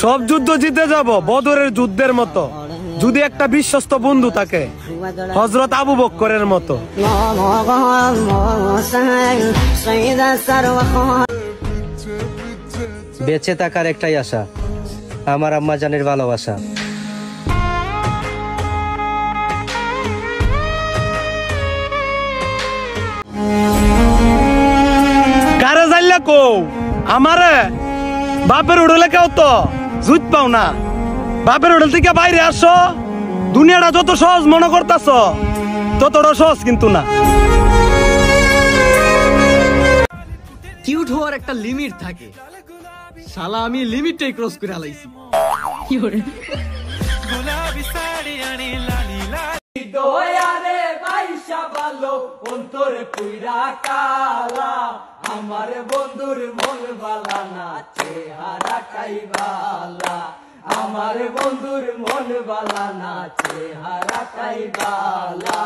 সব যুদ্ধ জিতে যাব বদরের যুদ্ধের মতো, যদি একটা বিশ্বস্ত বন্ধু থাকে, হযরত আবু বকরের মতো। বেঁচে থাকার একটাই আশা, আমার আম্মা জানের ভালোবাসা। কারে যাইলে কো আমারে বাপের হোটেলে কেউ তো জুত পাও না। বাপের হোটেল থেকে বাইরে আসো, দুনিয়াটা যত সহজ মনে করতেছ ততটা সহজ কিন্তু না। কিউট হওয়ার একটা লিমিট থাকে, শালা আমি লিমিটটাই ক্রস করে আলাইছি। কি করে গোলাপি শাড়ি আনি লালি লালি দয়ারে বাইশা ভালো অন্তরে পুইরা কালা, আমার বন্ধুর মন বালা না চেহারাটাই বালা, আমার বন্ধুর মন বালা না চেহারাটাই বালা,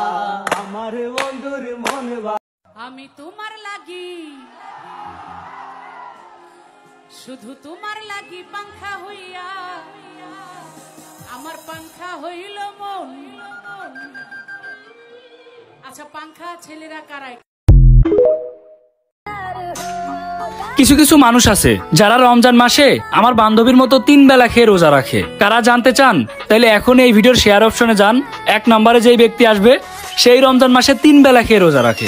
আমার বন্ধুর মন বালা। আমি তোমার লাগি, শুধু তোমার লাগি পাংখা হইয়া, আমার পাংখা হইল মন। আচ্ছা পাংখা ছেলেরা কারাই? কিছু কিছু মানুষ আছে যারা রমজান মাসে আমার বান্ধবীর মতো 3 বেলা খেয়ে রোজা রাখে। কারা জানতে চান তাহলে এখন এই ভিডিওর শেয়ার অপশনে যান, 1 নম্বরে যেই ব্যক্তি আসবে সেই রমজান মাসে 3 বেলা খেয়ে রোজা রাখে।